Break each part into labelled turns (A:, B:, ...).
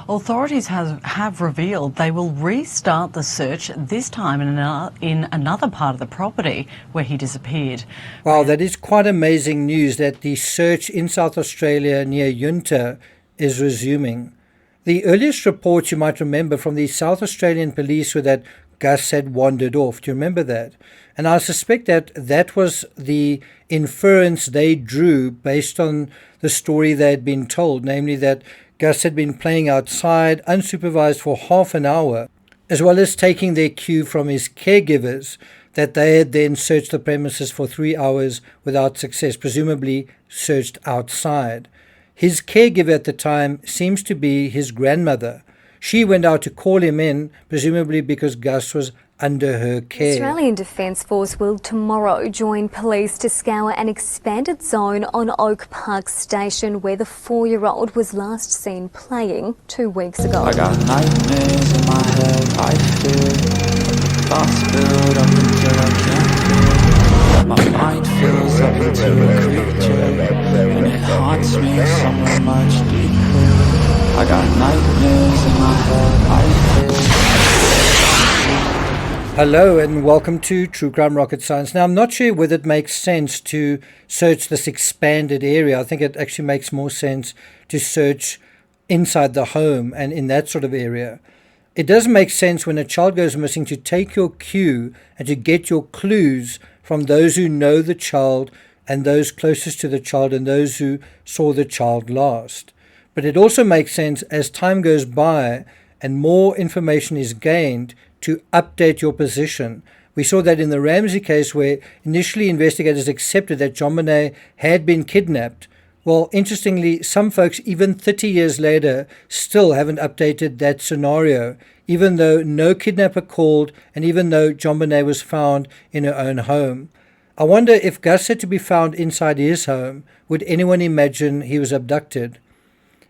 A: Authorities have revealed they will restart the search, this time in another part of the property where he disappeared.
B: Wow, that is quite amazing news that the search in South Australia near Yunta is resuming. The earliest reports you might remember from the South Australian police were that Gus had wandered off. Do you remember that? And I suspect that that was the inference they drew based on the story they had been told, namely that Gus had been playing outside unsupervised for half an hour, as well as taking their cue from his caregivers that they had then searched the premises for 3 hours without success, presumably searched outside. His caregiver at the time seems to be his grandmother. She went out to call him in, presumably because Gus was under her care.
C: The Australian Defence Force will tomorrow join police to scour an expanded zone on Oak Park Station where the 4-year-old was last seen playing 2 weeks ago.
D: I got nightmares in my head, I fear thoughts build up until I can't feel. My mind fills up into a creature and it haunts me somewhere much deeper. I got nightmares in my head, I fear.
B: Hello and welcome to True Crime Rocket Science. Now, I'm not sure whether it makes sense to search this expanded area. I think it actually makes more sense to search inside the home and in that sort of area. It does make sense when a child goes missing to take your cue and to get your clues from those who know the child and those closest to the child and those who saw the child last. But it also makes sense as time goes by and more information is gained to update your position. We saw that in the Ramsey case where initially investigators accepted that JonBenet had been kidnapped. Well, interestingly, some folks even 30 years later still haven't updated that scenario, even though no kidnapper called and even though JonBenet was found in her own home. I wonder if Gus had to be found inside his home, would anyone imagine he was abducted?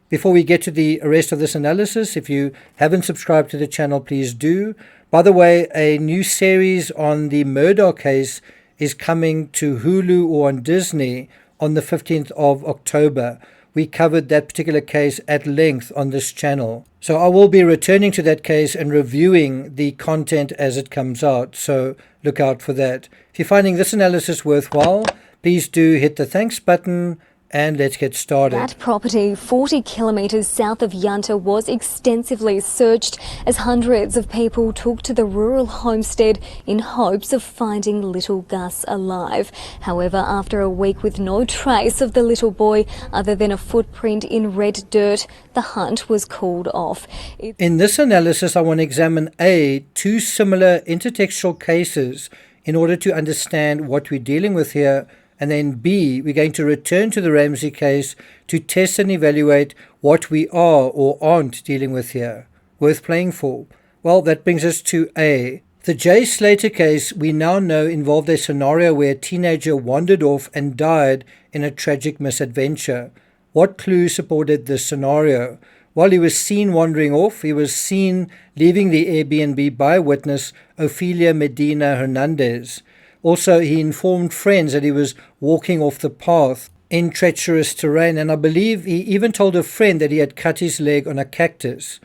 B: Before we get to the rest of this analysis, if you haven't subscribed to the channel, please do. By the way, a new series on the Murdoch case is coming to Hulu or on Disney on the 15th of October. We covered that particular case at length on this channel. So I will be returning to that case and reviewing the content as it comes out. So look out for that. If you're finding this analysis worthwhile, please do hit the thanks button. And let's get started.
C: That property 40 kilometres south of Yunta was extensively searched as hundreds of people took to the rural homestead in hopes of finding little Gus alive. However, after a week with no trace of the little boy other than a footprint in red dirt, the hunt was called off.
B: In this analysis, I want to examine two similar intertextual cases in order to understand what we're dealing with here. And then B, we're going to return to the Ramsey case to test and evaluate what we are or aren't dealing with here. Worth playing for? Well, that brings us to A. The J. Slater case we now know involved a scenario where a teenager wandered off and died in a tragic misadventure. What clues supported this scenario? While he was seen wandering off, he was seen leaving the Airbnb by witness Ophelia Medina Hernandez. Also, he informed friends that he was walking off the path in treacherous terrain, and I believe he even told a friend that he had cut his leg on a cactus.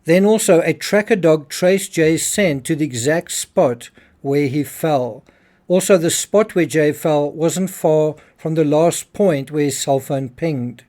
B: Then also, a tracker dog traced Jay's scent to the exact spot where he fell. Also, the spot where Jay fell wasn't far from the last point where his cell phone pinged.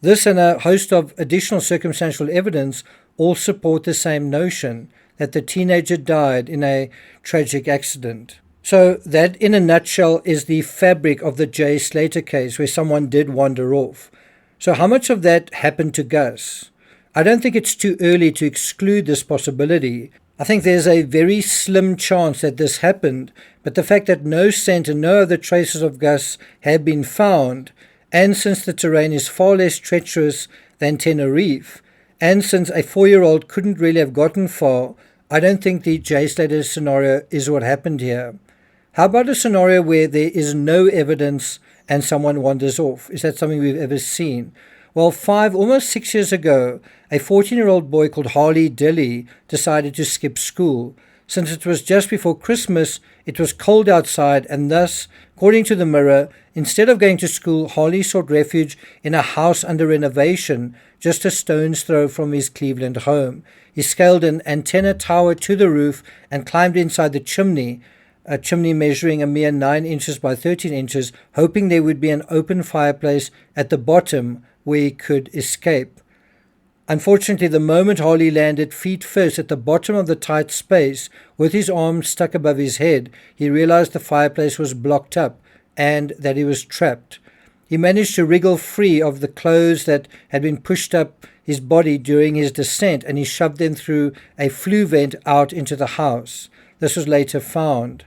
B: This and a host of additional circumstantial evidence all support the same notion that the teenager died in a tragic accident. So that, in a nutshell, is the fabric of the J. Slater case where someone did wander off. So how much of that happened to Gus? I don't think it's too early to exclude this possibility. I think there's a very slim chance that this happened, but the fact that no scent and no other traces of Gus have been found, and since the terrain is far less treacherous than Tenerife, and since a 4-year-old couldn't really have gotten far, I don't think the J. Slater scenario is what happened here. How about a scenario where there is no evidence and someone wanders off? Is that something we've ever seen? Well, almost 6 years ago, a 14-year-old boy called Harley Dilly decided to skip school. Since it was just before Christmas, it was cold outside, and thus, according to the Mirror, instead of going to school, Harley sought refuge in a house under renovation just a stone's throw from his Cleveland home. He scaled an antenna tower to the roof and climbed inside the chimney, a chimney measuring a mere 9 inches by 13 inches, hoping there would be an open fireplace at the bottom where he could escape. Unfortunately, the moment Harley landed feet first at the bottom of the tight space, with his arms stuck above his head, he realized the fireplace was blocked up and that he was trapped. He managed to wriggle free of the clothes that had been pushed up his body during his descent, and he shoved them through a flue vent out into the house. This was later found.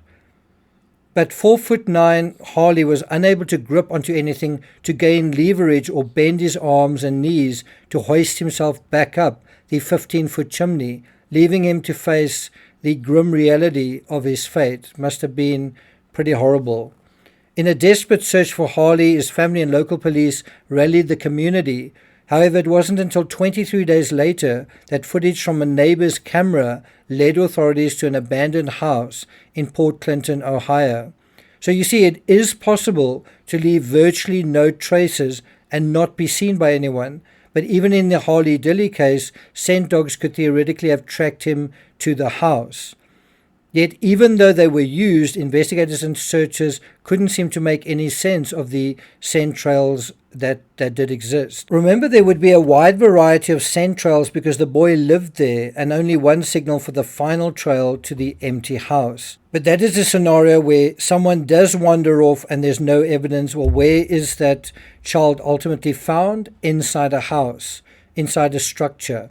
B: But 4'9" Harley was unable to grip onto anything to gain leverage or bend his arms and knees to hoist himself back up the 15-foot chimney, leaving him to face the grim reality of his fate. Must have been pretty horrible. In a desperate search for Harley, his family and local police rallied the community. However, it wasn't until 23 days later that footage from a neighbor's camera led authorities to an abandoned house in Port Clinton, Ohio. So you see, it is possible to leave virtually no traces and not be seen by anyone. But even in the Harley Dilly case, scent dogs could theoretically have tracked him to the house. Yet, even though they were used, investigators and searchers couldn't seem to make any sense of the scent trails that did exist. Remember, there would be a wide variety of scent trails because the boy lived there, and only one signal for the final trail to the empty house. But that is a scenario where someone does wander off and there's no evidence. Well, where is that child ultimately found? Inside a house, inside a structure.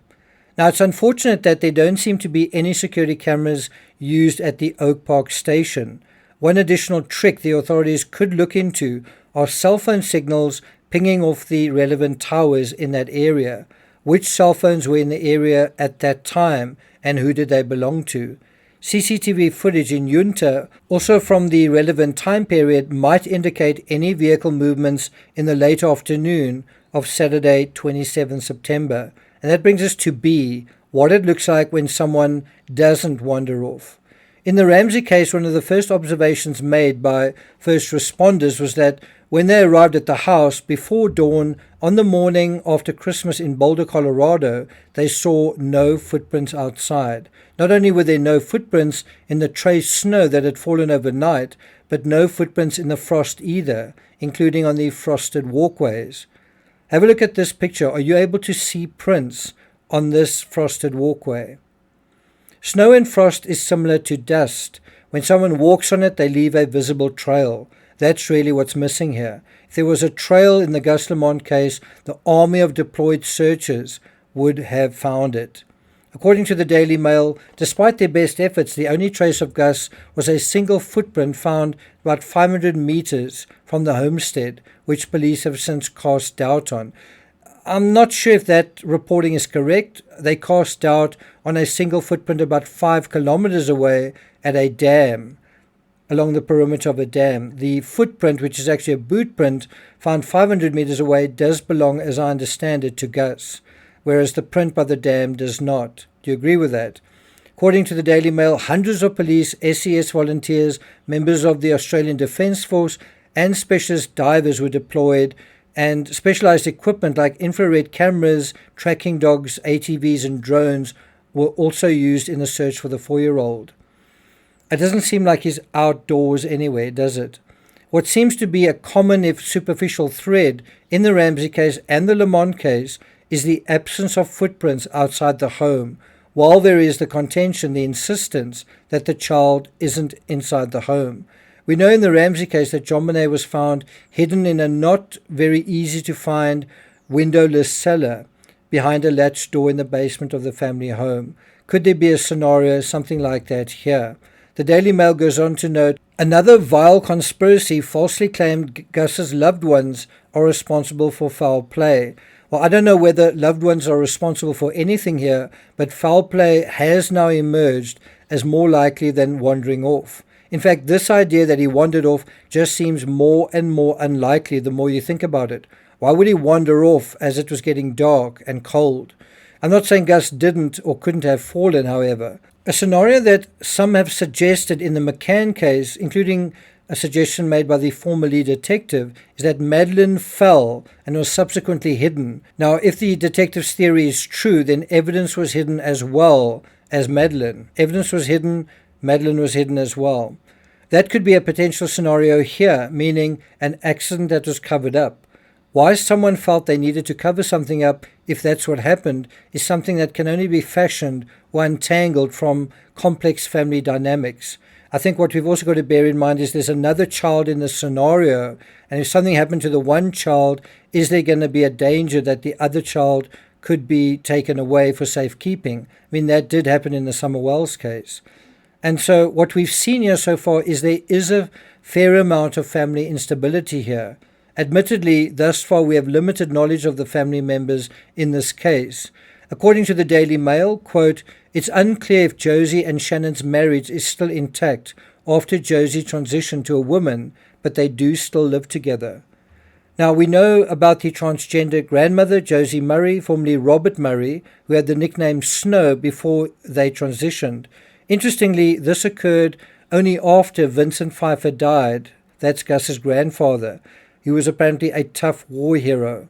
B: Now, it's unfortunate that there don't seem to be any security cameras used at the Oak Park station. One additional trick the authorities could look into are cell phone signals pinging off the relevant towers in that area. Which cell phones were in the area at that time and who did they belong to? CCTV footage in Junta, also from the relevant time period, might indicate any vehicle movements in the late afternoon of Saturday, 27 September. And that brings us to B, what it looks like when someone doesn't wander off. In the Ramsey case, one of the first observations made by first responders was that when they arrived at the house before dawn on the morning after Christmas in Boulder, Colorado, they saw no footprints outside. Not only were there no footprints in the trace snow that had fallen overnight, but no footprints in the frost either, including on the frosted walkways. Have a look at this picture. Are you able to see prints on this frosted walkway? Snow and frost is similar to dust. When someone walks on it, they leave a visible trail. That's really what's missing here. If there was a trail in the Gus Lamont case, the army of deployed searchers would have found it. According to the Daily Mail, despite their best efforts, the only trace of Gus was a single footprint found about 500 meters from the homestead, which police have since cast doubt on. I'm not sure if that reporting is correct. They cast doubt on a single footprint about 5 kilometers away at a dam, along the perimeter of a dam. The footprint, which is actually a boot print, found 500 meters away, does belong, as I understand it, to Gus, whereas the print by the dam does not. Do you agree with that? According to the Daily Mail, hundreds of police, SES volunteers, members of the Australian Defence Force, and specialist divers were deployed, and specialized equipment like infrared cameras, tracking dogs, ATVs, and drones were also used in the search for the 4-year-old. It doesn't seem like he's outdoors anyway, does it? What seems to be a common, if superficial, thread in the Ramsey case and the Lamont case is the absence of footprints outside the home, while there is the contention, the insistence that the child isn't inside the home. We know in the Ramsey case that John Bonet was found hidden in a not very easy to find windowless cellar behind a latched door in the basement of the family home. Could there be a scenario, something like that here? The Daily Mail goes on to note, another vile conspiracy falsely claimed Gus's loved ones are responsible for foul play. Well, I don't know whether loved ones are responsible for anything here, but foul play has now emerged as more likely than wandering off. In fact, this idea that he wandered off just seems more and more unlikely the more you think about it. Why would he wander off as it was getting dark and cold? I'm not saying Gus didn't or couldn't have fallen, however. A scenario that some have suggested in the McCann case, including a suggestion made by the former lead detective, is that Madeleine fell and was subsequently hidden. Now, if the detective's theory is true, then evidence was hidden as well as Madeleine. Evidence was hidden, Madeleine was hidden as well. That could be a potential scenario here, meaning an accident that was covered up. Why someone felt they needed to cover something up, if that's what happened, is something that can only be fashioned or untangled from complex family dynamics. I think what we've also got to bear in mind is there's another child in the scenario, and if something happened to the one child, is there going to be a danger that the other child could be taken away for safekeeping? I mean, that did happen in the Summer Wells case. And so what we've seen here so far is there is a fair amount of family instability here. Admittedly, thus far we have limited knowledge of the family members in this case. According to the Daily Mail, quote, "It's unclear if Josie and Shannon's marriage is still intact after Josie transitioned to a woman, but they do still live together." Now, we know about the transgender grandmother, Josie Murray, formerly Robert Murray, who had the nickname Snow before they transitioned. Interestingly, this occurred only after Vincent Pfeiffer died. That's Gus's grandfather. He was apparently a tough war hero.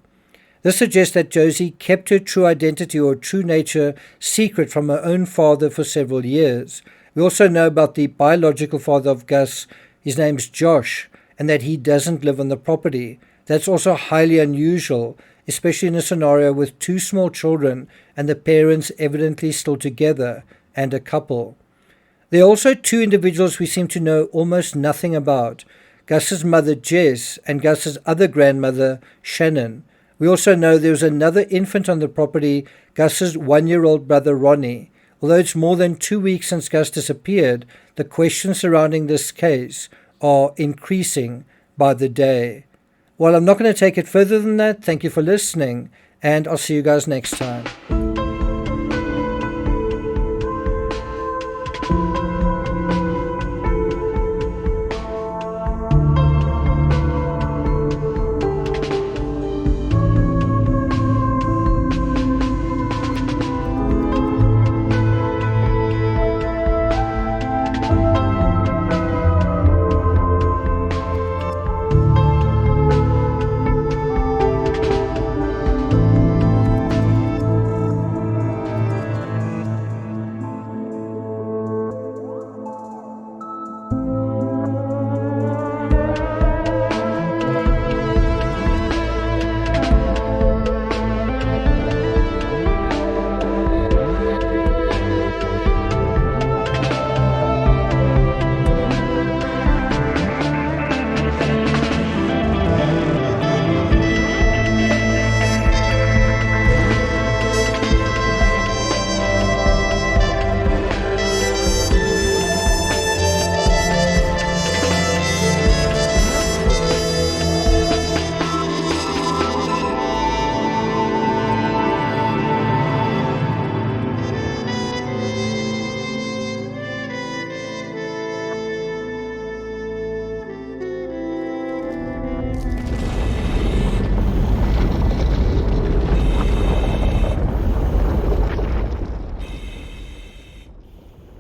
B: This suggests that Josie kept her true identity or true nature secret from her own father for several years. We also know about the biological father of Gus. His name's Josh, and that he doesn't live on the property. That's also highly unusual, especially in a scenario with two small children and the parents evidently still together and a couple. There are also two individuals we seem to know almost nothing about: Gus's mother Jess and Gus's other grandmother Shannon. We also know there was another infant on the property, Gus's 1-year-old brother Ronnie. Although it's more than 2 weeks since Gus disappeared, the questions surrounding this case are increasing by the day. Well, I'm not going to take it further than that. Thank you for listening, and I'll see you guys next time.